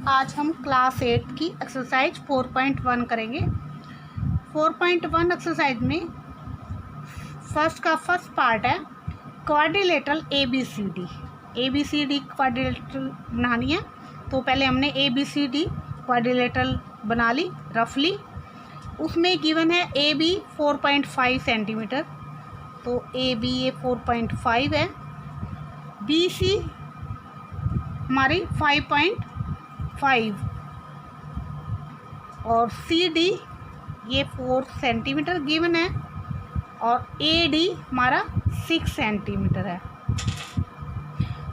आज हम क्लास 8 की एक्सरसाइज 4.1 करेंगे। 4.1 एक्सरसाइज में फर्स्ट पार्ट है क्वाड्रिलेटरल ABCD क्वाड्रिलेटरल बनानी है। तो पहले हमने ABCD क्वाड्रिलेटरल बना ली रफली। उसमें गिवन है AB 4.5 सेंटीमीटर, तो AB ये 4.5 है, BC हमारी 5.5 और CD ये 4 सेंटीमीटर गिवन है और AD हमारा 6 सेंटीमीटर है।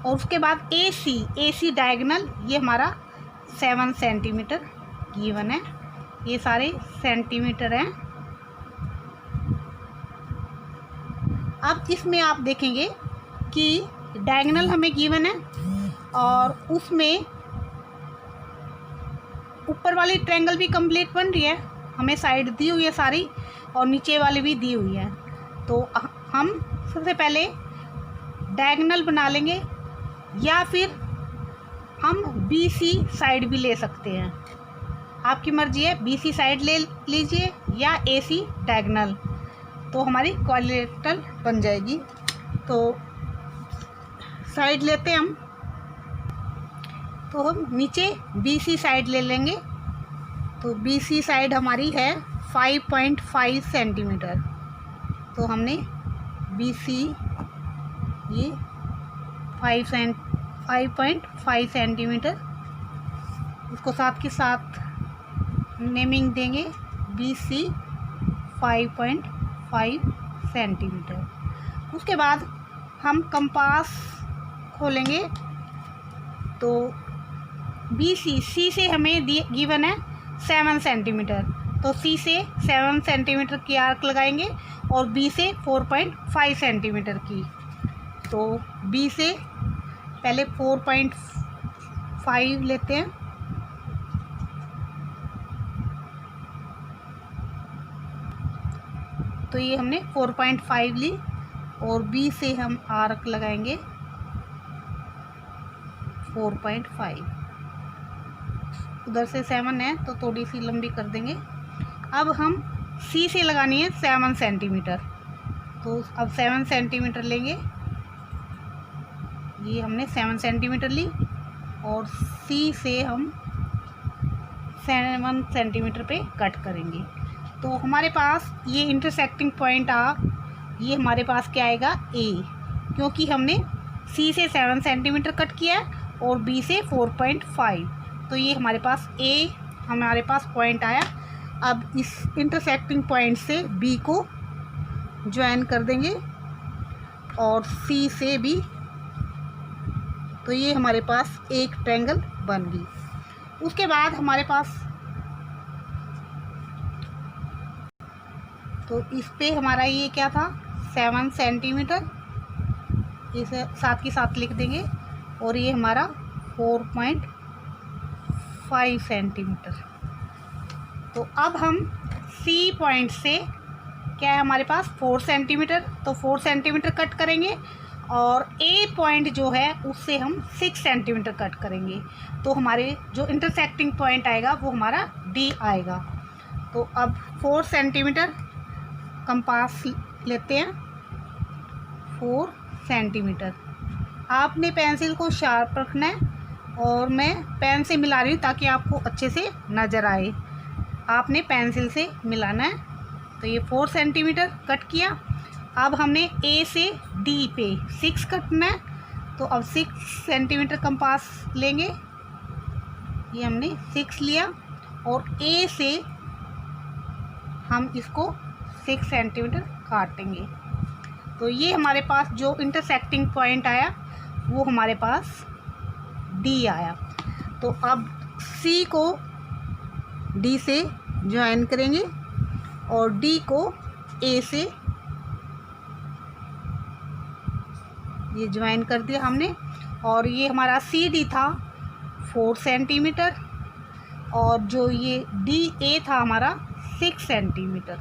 और उसके बाद AC डायगोनल ये हमारा 7 सेंटीमीटर गिवन है। ये सारे सेंटीमीटर हैं। अब इसमें आप देखेंगे कि डायगोनल हमें गिवन है और उसमें ऊपर वाली ट्रायंगल भी कंप्लीट बन रही है, हमें साइड दी हुई है सारी और नीचे वाली भी दी हुई है। तो हम सबसे पहले डायगोनल बना लेंगे या फिर हम BC साइड भी ले सकते हैं, आपकी मर्जी है। BC साइड ले लीजिए या AC डायगोनल, तो हमारी क्वाड्रिलेटरल बन जाएगी। तो साइड लेते हैं हम, तो हम नीचे BC साइड ले लेंगे। तो BC साइड हमारी है 5.5 सेंटीमीटर। तो हमने BC ये 5.5 सेंटीमीटर, इसको साथ के साथ नेमिंग देंगे BC 5.5 सेंटीमीटर। उसके बाद हम कंपास खोलेंगे। तो C से हमें गिवन है 7 सेंटीमीटर, तो C से 7 सेंटीमीटर की आर्क लगाएंगे और B से 4.5 सेंटीमीटर की। तो B से पहले 4.5 लेते हैं, तो ये हमने 4.5 ली और B से हम आर्क लगाएंगे 4.5। उधर से 7 है तो थोड़ी सी लंबी कर देंगे। अब हम C से लगानी है 7 सेंटीमीटर, तो अब 7 सेंटीमीटर लेंगे। ये हमने 7 सेंटीमीटर ली और C से हम 7 सेंटीमीटर पे कट करेंगे। तो हमारे पास ये इंटरसेक्टिंग पॉइंट ये हमारे पास क्या आएगा A, क्योंकि हमने C से 7 सेंटीमीटर कट किया है और B से 4.5, तो ये हमारे पास हमारे पास पॉइंट आया। अब इस इंटरसेक्टिंग पॉइंट से B को ज्वाइन कर देंगे और C से B, तो ये हमारे पास एक ट्रायंगल बन गई। उसके बाद हमारे पास तो इस पे हमारा ये क्या था 7 सेंटीमीटर, इसे साथ के साथ लिख देंगे और ये हमारा 4.5 सेंटीमीटर। तो अब हम C पॉइंट से क्या है हमारे पास 4 सेंटीमीटर, तो 4 सेंटीमीटर कट करेंगे और A पॉइंट जो है उससे हम 6 सेंटीमीटर कट करेंगे। तो हमारे जो इंटरसेक्टिंग पॉइंट आएगा वो हमारा D आएगा। तो अब 4 सेंटीमीटर कंपास लेते हैं 4 सेंटीमीटर। आपने पेंसिल को शार्प रखना है और मैं पेन से मिला रही हूँ ताकि आपको अच्छे से नज़र आए। आपने पेंसिल से मिलाना है। तो ये 4 सेंटीमीटर कट किया। अब हमने A से D पे 6 कटना है, तो अब 6 सेंटीमीटर कंपास लेंगे। ये हमने 6 लिया और A से हम इसको 6 सेंटीमीटर काटेंगे। तो ये हमारे पास जो इंटरसेक्टिंग पॉइंट आया वो हमारे पास D आया। तो अब C को D से ज्वाइन करेंगे और D को A से ये ज्वाइन कर दिया हमने। और ये हमारा CD था 4 सेंटीमीटर और जो ये DA था हमारा 6 सेंटीमीटर।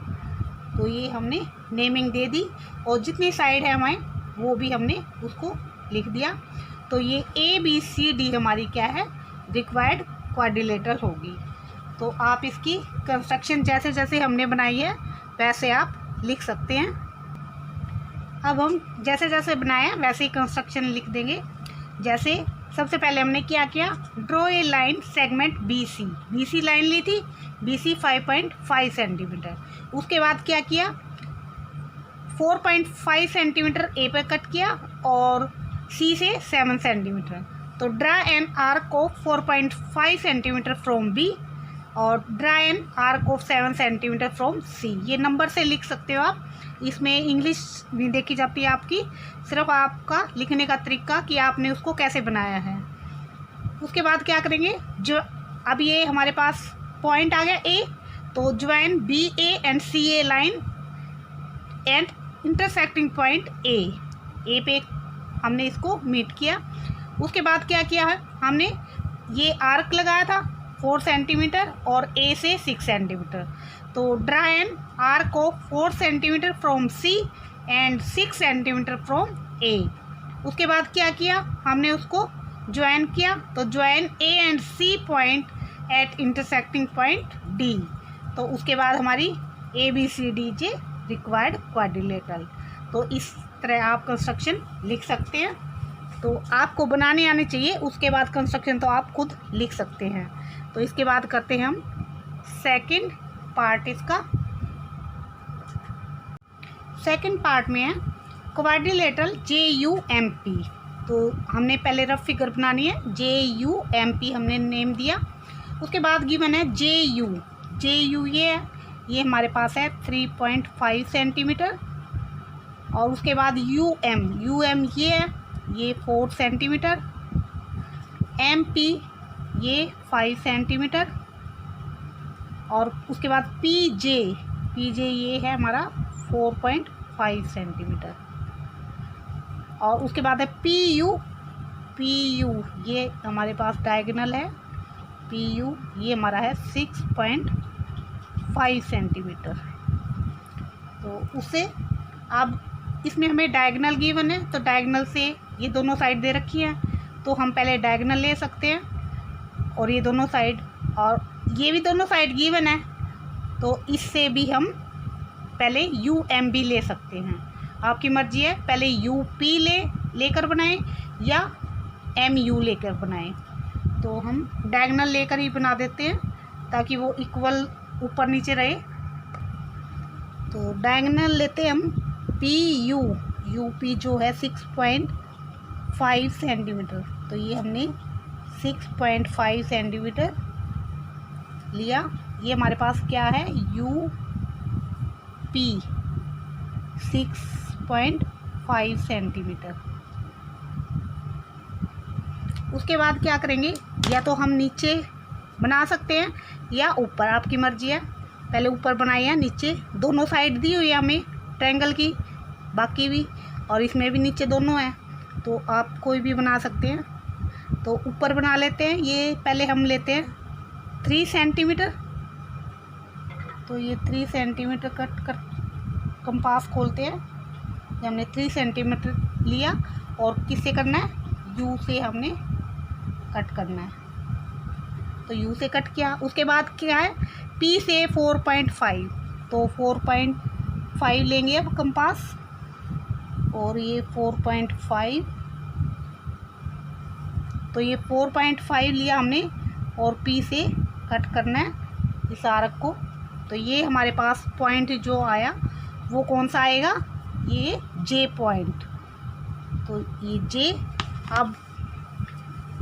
तो ये हमने नेमिंग दे दी और जितनी साइड है हमारे वो भी हमने उसको लिख दिया। तो ये ABCD हमारी क्या है रिक्वायर्ड क्वाड्रिलेटरल होगी। तो आप इसकी कंस्ट्रक्शन जैसे जैसे हमने बनाई है वैसे आप लिख सकते हैं। अब हम जैसे जैसे बनाया वैसे ही कंस्ट्रक्शन लिख देंगे। जैसे सबसे पहले हमने क्या किया, draw a line segment BC line ली थी, BC 5.5 सेंटीमीटर। उसके बाद क्या किया, 4.5 सेंटीमीटर ए पे कट किया और C से 7 सेंटीमीटर। तो draw an arc of 4.5 centimetre from B और draw an arc of 7 centimetre from C। ये नंबर से लिख सकते हो आप, इसमें इंग्लिश नहीं देखी जाती है आपकी, सिर्फ आपका लिखने का तरीका कि आपने उसको कैसे बनाया है। उसके बाद क्या करेंगे, जो अब ये हमारे पास पॉइंट आ गया A, तो join BA and CA line and intersecting point A पे हमने इसको मीट किया। उसके बाद क्या किया है, हमने ये आर्क लगाया था 4 सेंटीमीटर और A से 6 सेंटीमीटर। तो draw an arc of 4 centimetre from C and 6 centimetre from A। उसके बाद क्या किया, हमने उसको ज्वाइन किया। तो join A and C point at intersecting point D। तो उसके बाद हमारी ABCDJ रिक्वायर्ड क्वाड्रिलेटरल। तो इस तरह आप कंस्ट्रक्शन लिख सकते हैं। तो आपको बनाने आने चाहिए, उसके बाद कंस्ट्रक्शन तो आप खुद लिख सकते हैं। तो इसके बाद करते हैं हम सेकंड पार्ट। इसका सेकंड पार्ट में है क्वाड्रिलेटरल JUMP। तो हमने पहले रफ फिगर बनानी है, JUMP हमने नेम दिया। उसके बाद गिवन है JU ये है, ये हमारे पास है 3.5 सेंटीमीटर। और उसके बाद UM ये है, ये 4 सेंटीमीटर। MP ये 5 सेंटीमीटर। और उसके बाद PJ ये है हमारा 4.5 सेंटीमीटर। और उसके बाद है PU ये हमारे पास डायगोनल है, PU ये हमारा है 6.5 सेंटीमीटर। तो उससे अब इसमें हमें डायगोनल गिवन है, तो डायगोनल से ये दोनों साइड दे रखी है, तो हम पहले डायगोनल ले सकते हैं। और ये दोनों साइड, और ये भी दोनों साइड गिवन है, तो इससे भी हम पहले UMB ले सकते हैं। आपकी मर्जी है, पहले UP लेकर बनाएं या MU लेकर बनाएं। तो हम डायगोनल लेकर ही बना देते हैं ताकि वो इक्वल ऊपर नीचे रहे। तो डायगोनल लेते हैं हम UP जो है 6.5 सेंटीमीटर। तो ये हमने 6.5 सेंटीमीटर लिया। ये हमारे पास क्या है, UP 6.5 सेंटीमीटर। उसके बाद क्या करेंगे, या तो हम नीचे बना सकते हैं या ऊपर, आपकी मर्जी है। पहले ऊपर बनाइए, नीचे दोनों साइड दी हुई है हमें ट्रायंगल की, बाकी भी, और इसमें भी नीचे दोनों हैं, तो आप कोई भी बना सकते हैं। तो ऊपर बना लेते हैं। ये पहले हम लेते हैं 3 सेंटीमीटर। तो ये 3 सेंटीमीटर कट कर कंपास खोलते हैं। ये हमने 3 सेंटीमीटर लिया और किससे करना है, U से हमने कट करना है। तो U से कट किया। उसके बाद क्या है, P से 4.5, तो 4.5 लेंगे अब कंपास, और ये 4.5, तो ये 4.5 लिया हमने और P से कट करना है इस आर्क को। तो ये हमारे पास पॉइंट जो आया वो कौन सा आएगा, ये J पॉइंट। तो ये J, अब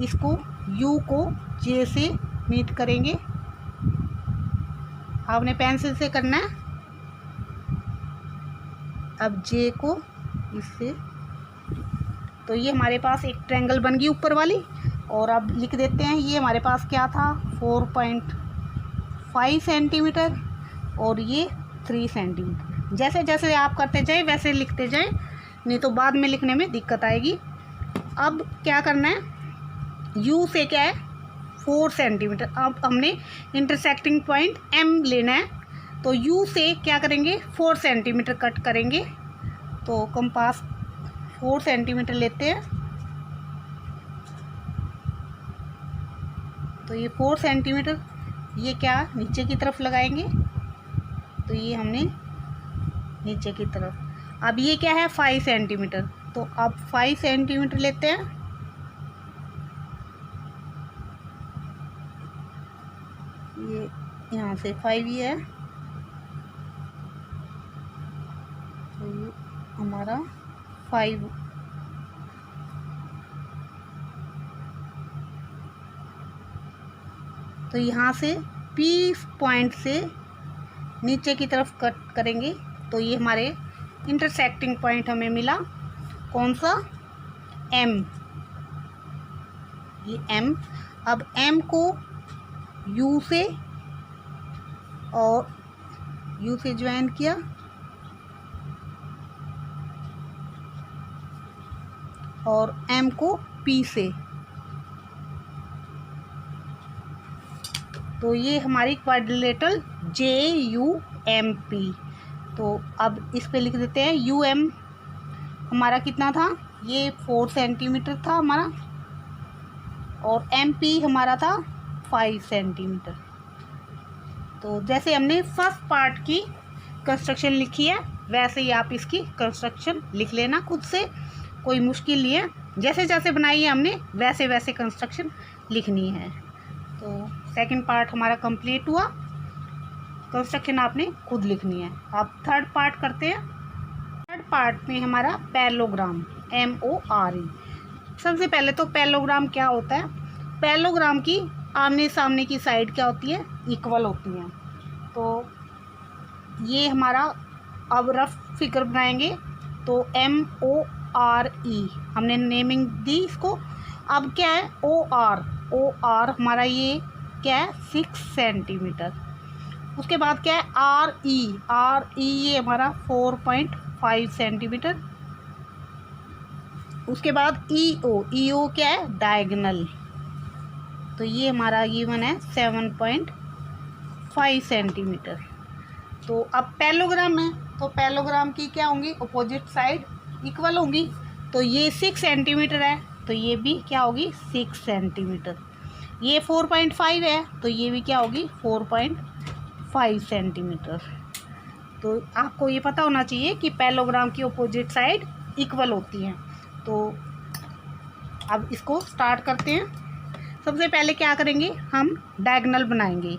इसको U को J से मीट करेंगे। आपने पेंसिल से करना है। अब J को इससे, तो ये हमारे पास एक ट्रायंगल बन गई ऊपर वाली। और अब लिख देते हैं, ये हमारे पास क्या था, 4.5 सेंटीमीटर और ये 3 सेंटीमीटर। जैसे जैसे आप करते जाए वैसे लिखते जाए, नहीं तो बाद में लिखने में दिक्कत आएगी। अब क्या करना है, U से क्या है 4 सेंटीमीटर। अब हमने इंटरसेक्टिंग पॉइंट M लेना है, तो U से क्या करेंगे, 4 सेंटीमीटर कट करेंगे। तो कंपास 4 सेंटीमीटर लेते हैं। तो ये 4 सेंटीमीटर ये क्या नीचे की तरफ लगाएंगे, तो ये हमने नीचे की तरफ। अब ये क्या है 5 सेंटीमीटर, तो अब 5 सेंटीमीटर लेते हैं। ये यहाँ से 5 ये है, तो ये हमारा 5। तो यहाँ से P पॉइंट से नीचे की तरफ कट करेंगे, तो ये हमारे इंटरसेक्टिंग पॉइंट हमें मिला। कौन सा? M। ये M। अब M को U से और U से ज्वाइन किया और M को P से, तो ये हमारी क्वाड्रिलेटरल JUMP। तो अब इस पे लिख देते हैं UM हमारा कितना था, ये 4 सेंटीमीटर था हमारा, और MP हमारा था 5 सेंटीमीटर। तो जैसे हमने फर्स्ट पार्ट की कंस्ट्रक्शन लिखी है वैसे ही आप इसकी कंस्ट्रक्शन लिख लेना खुद से, कोई मुश्किल नहीं है। जैसे जैसे बनाई है हमने वैसे वैसे कंस्ट्रक्शन लिखनी है। तो सेकंड पार्ट हमारा कंप्लीट हुआ, कंस्ट्रक्शन आपने खुद लिखनी है। अब थर्ड पार्ट करते हैं। थर्ड पार्ट में हमारा पैरेललोग्राम MORE। सबसे पहले तो पैरेललोग्राम क्या होता है? पैरेललोग्राम की आमने सामने की साइड क्या होती है? इक्वल होती हैं। तो ये हमारा अब रफ फिगर बनाएंगे, तो MORE हमने नेमिंग दी इसको। अब क्या है OR हमारा ये क्या है 6 सेंटीमीटर। उसके बाद क्या है RE ये हमारा 4.5 सेंटीमीटर। उसके बाद EO क्या है डायगोनल, तो ये हमारा गिवन है 7.5 सेंटीमीटर। तो अब पैरेललोग्राम है, तो पैरेललोग्राम की क्या होंगी अपोजिट साइड इक्वल होंगी। तो ये 6 सेंटीमीटर है तो ये भी क्या होगी 6 सेंटीमीटर। ये 4.5 है तो ये भी क्या होगी 4.5 सेंटीमीटर। तो आपको ये पता होना चाहिए कि पैरेललोग्राम की अपोजिट साइड इक्वल होती हैं। तो अब इसको स्टार्ट करते हैं। सबसे पहले क्या करेंगे हम डायगोनल बनाएंगे।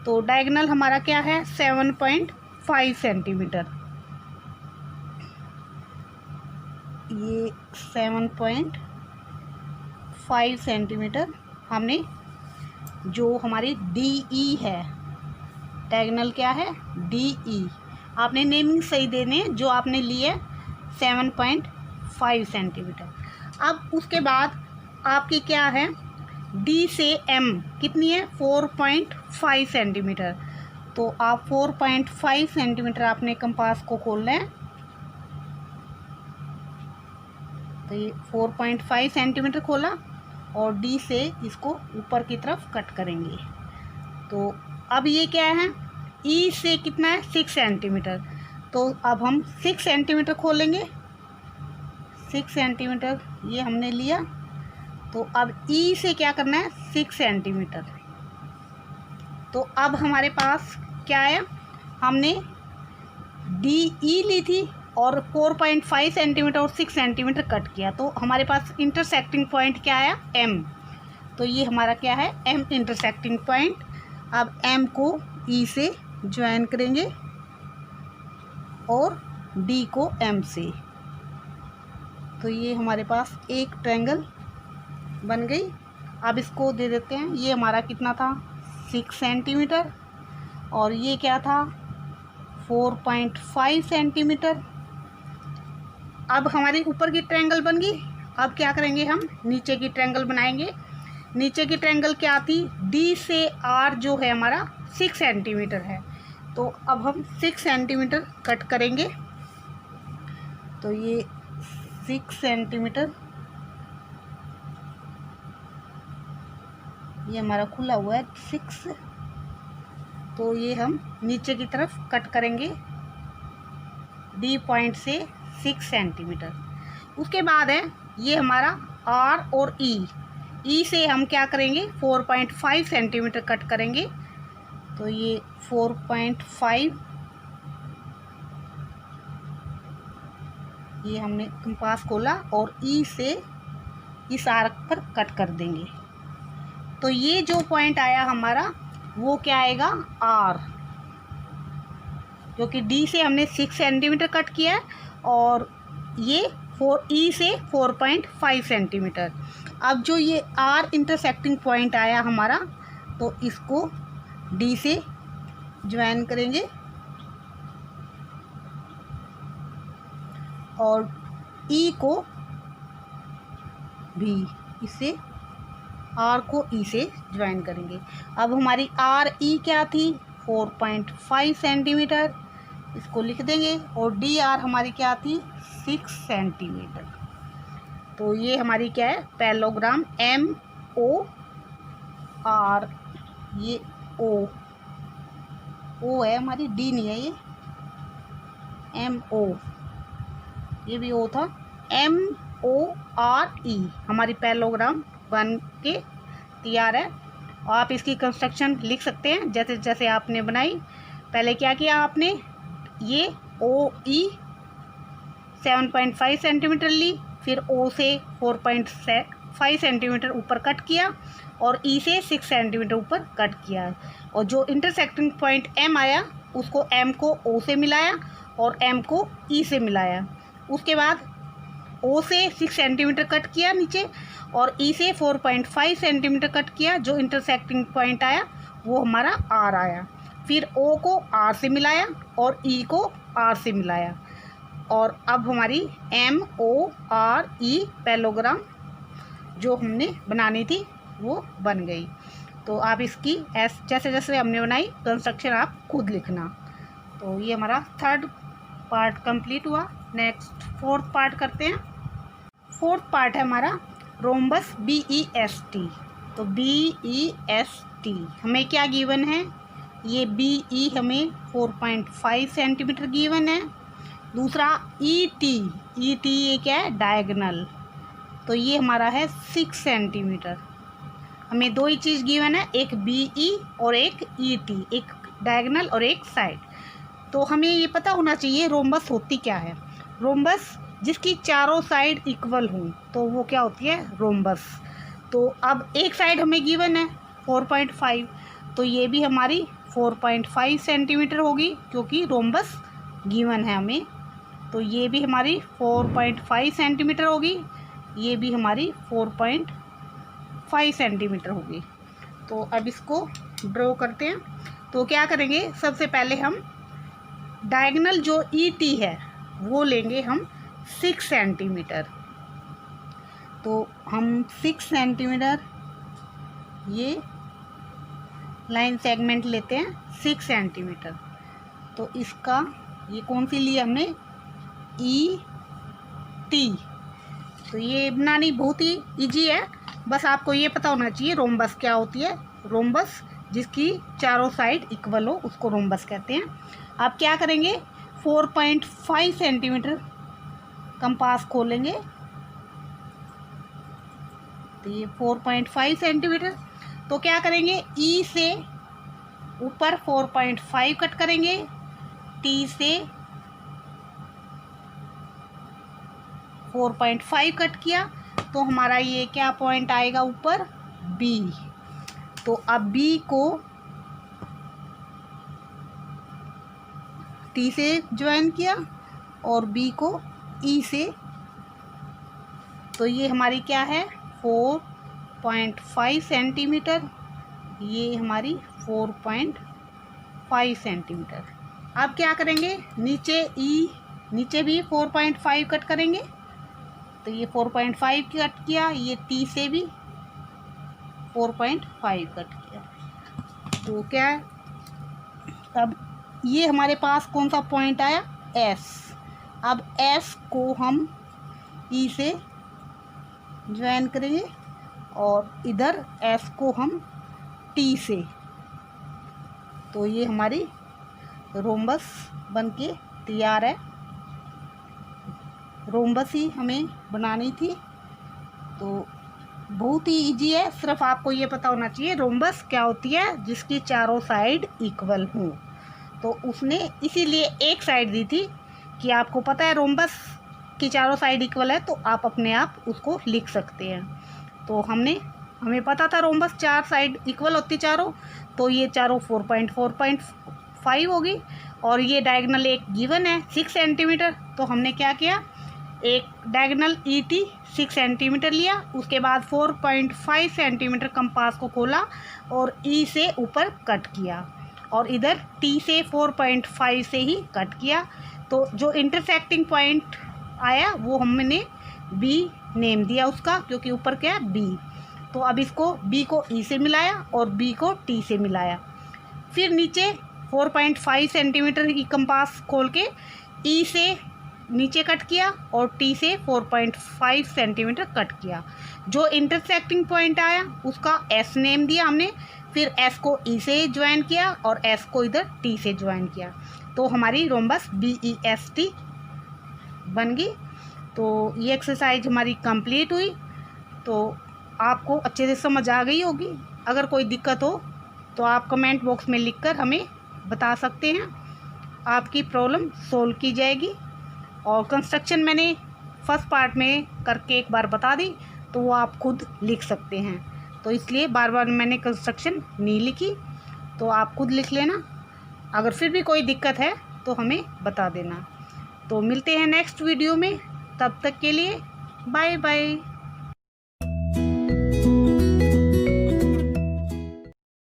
तो डायगोनल हमारा क्या है 7.5 सेंटीमीटर। ये 7.5 सेंटीमीटर हमने जो हमारी DE है, डायगोनल क्या है DE, आपने नेमिंग सही देने जो आपने लिए 7.5 सेंटीमीटर। अब उसके बाद आपकी क्या है D से M कितनी है 4.5 सेंटीमीटर। तो आप 4.5 सेंटीमीटर आपने कंपास को खोलना है। तो ये 4.5 सेंटीमीटर खोला और D से इसको ऊपर की तरफ कट करेंगे। तो अब ये क्या है E से कितना है 6 सेंटीमीटर। तो अब हम 6 सेंटीमीटर खोलेंगे, 6 सेंटीमीटर ये हमने लिया। तो अब E से क्या करना है 6 सेंटीमीटर। तो अब हमारे पास क्या है, हमने DE ली थी और 4.5 सेंटीमीटर और 6 सेंटीमीटर कट किया, तो हमारे पास इंटरसेक्टिंग पॉइंट क्या आया M। तो ये हमारा क्या है M इंटरसेक्टिंग पॉइंट। अब M को E से ज्वाइन करेंगे और D को M से। तो ये हमारे पास एक ट्रायंगल बन गई। अब इसको दे देते हैं, ये हमारा कितना था 6 सेंटीमीटर और ये क्या था 4.5 सेंटीमीटर। अब हमारी ऊपर की ट्रायंगल बन गई। अब क्या करेंगे हम नीचे की ट्रायंगल बनाएंगे। नीचे की ट्रायंगल क्या थी D से R जो है हमारा 6 सेंटीमीटर है। तो अब हम 6 सेंटीमीटर कट करेंगे। तो ये 6 सेंटीमीटर ये हमारा खुला हुआ है 6। तो ये हम नीचे की तरफ कट करेंगे D पॉइंट से 6 सेंटीमीटर। उसके बाद है ये हमारा R और E, ई से हम क्या करेंगे 4.5 सेंटीमीटर कट करेंगे। तो ये 4.5 ये हमने कंपास खोला और ई से इस आर्क पर कट कर देंगे। तो ये जो पॉइंट आया हमारा वो क्या आएगा आर, जो कि डी से हमने 6 सेंटीमीटर कट किया है और ये ई से 4.5 सेंटीमीटर। अब जो ये आर इंटरसेक्टिंग पॉइंट आया हमारा, तो इसको डी से ज्वाइन करेंगे और ई को भी इससे आर को ई से ज्वाइन करेंगे। अब हमारी आर ई क्या थी 4.5 सेंटीमीटर, इसको लिख देंगे। और डी आर हमारी क्या थी 6 सेंटीमीटर। तो ये हमारी क्या है पैरेललोग्राम एम ओ आर, ये ओ है हमारी, डी नहीं है, ये एम ओ, ये भी ओ था, एम ओ आर ई हमारी पैरेललोग्राम बन के तैयार है। और आप इसकी कंस्ट्रक्शन लिख सकते हैं जैसे जैसे आपने बनाई। पहले क्या किया आपने, ये ओ ई 7.5 सेंटीमीटर ली, फिर ओ से 4.5 सेंटीमीटर ऊपर कट किया और ई से 6 सेंटीमीटर ऊपर कट किया। और जो इंटरसेक्टिंग पॉइंट एम आया उसको एम को ओ से मिलाया और एम को ई से मिलाया। उसके बाद ओ से 6 सेंटीमीटर कट किया नीचे और ई से 4.5 सेंटीमीटर कट किया। जो इंटरसेक्टिंग पॉइंट आया वो हमारा आर आया। फिर ओ को आर से मिलाया और ई को आर से मिलाया। और अब हमारी M O R E parallelogram जो हमने बनानी थी वो बन गई। तो आप इसकी जैसे जैसे हमने बनाई कंस्ट्रक्शन आप खुद लिखना। तो ये हमारा थर्ड पार्ट कंप्लीट हुआ। नेक्स्ट फोर्थ पार्ट करते हैं। फोर्थ पार्ट है हमारा रोम्बस BEST। तो BEST हमें क्या गिवन है, ये BE हमें 4.5 सेंटीमीटर गिवन है। दूसरा ET ये क्या है डायगोनल, तो ये हमारा है 6 सेंटीमीटर। हमें दो ही चीज़ गिवन है, एक BE और एक ET, एक डायगोनल और एक साइड। तो हमें ये पता होना चाहिए रोम्बस होती क्या है। रोम्बस जिसकी चारों साइड इक्वल हों तो वो क्या होती है रोम्बस। तो अब एक साइड हमें गिवन है 4.5, तो ये भी हमारी 4.5 सेंटीमीटर होगी क्योंकि रोम्बस गिवन है हमें। तो ये भी हमारी 4.5 सेंटीमीटर होगी, ये भी हमारी 4.5 सेंटीमीटर होगी। तो अब इसको ड्रॉ करते हैं। तो क्या करेंगे, सबसे पहले हम डायगोनल जो ET है वो लेंगे हम 6 सेंटीमीटर। तो हम 6 सेंटीमीटर ये लाइन सेगमेंट लेते हैं 6 सेंटीमीटर। तो इसका ये कौन सी ली हमने ET। तो ये बनानी बहुत ही इजी है, बस आपको ये पता होना चाहिए रोम्बस क्या होती है। रोम्बस जिसकी चारों साइड इक्वल हो उसको रोम्बस कहते हैं। आप क्या करेंगे 4.5 सेंटीमीटर कंपास खोलेंगे। तो ये 4.5 सेंटीमीटर। तो क्या करेंगे ई से ऊपर 4.5 कट करेंगे, टी से 4.5 कट किया तो हमारा ये क्या पॉइंट आएगा ऊपर बी। तो अब बी को टी से ज्वाइन किया और बी को ई से। तो ये हमारी क्या है 4.5 सेंटीमीटर, ये हमारी 4.5 सेंटीमीटर। अब क्या करेंगे नीचे नीचे भी 4.5 कट करेंगे। तो ये 4.5 कट किया, ये टी से भी 4.5 कट किया। तो क्या है अब ये हमारे पास कौन सा पॉइंट आया एस। अब एस को हम ई से ज्वाइन करेंगे और इधर एस को हम टी से। तो ये हमारी रोम्बस बनके तैयार है। रोम्बस ही हमें बनानी थी। तो बहुत ही इजी है, सिर्फ आपको ये पता होना चाहिए रोम्बस क्या होती है, जिसकी चारों साइड इक्वल हों। तो उसने इसीलिए एक साइड दी थी कि आपको पता है रोम्बस की चारों साइड इक्वल है, तो आप अपने आप उसको लिख सकते हैं। तो हमें पता था रोम्बस चार साइड इक्वल होती चारों, तो ये चारों 4.5 होगी। और ये डायगोनल एक गिवन है 6 सेंटीमीटर, तो हमने क्या किया, एक डायगोनल ET 6 सेंटीमीटर लिया, उसके बाद 4.5 सेंटीमीटर कंपास को खोला और E से ऊपर कट किया, और इधर T से 4.5 से ही कट किया। तो जो इंटरसेक्टिंग पॉइंट आया वो हमने B नेम दिया उसका, क्योंकि ऊपर क्या है B। तो अब इसको B को E से मिलाया और B को T से मिलाया। फिर नीचे 4.5 सेंटीमीटर की कंपास खोल के E से नीचे कट किया और T से 4.5 सेंटीमीटर कट किया। जो इंटरसेक्टिंग पॉइंट आया उसका S नेम दिया हमने, फिर S को E से ज्वाइन किया और S को इधर T से ज्वाइन किया, तो हमारी रोम्बस BEST बन गई। तो ये एक्सरसाइज हमारी कंप्लीट हुई। तो आपको अच्छे से समझ आ गई होगी। अगर कोई दिक्कत हो तो आप कमेंट बॉक्स में लिखकर हमें बता सकते हैं, आपकी प्रॉब्लम सोल्व की जाएगी। और कंस्ट्रक्शन मैंने फर्स्ट पार्ट में करके एक बार बता दी, तो वो आप खुद लिख सकते हैं, तो इसलिए बार बार मैंने कंस्ट्रक्शन नहीं लिखी, तो आप खुद लिख लेना। अगर फिर भी कोई दिक्कत है तो हमें बता देना। तो मिलते हैं नेक्स्ट वीडियो में, तब तक के लिए बाय बाय।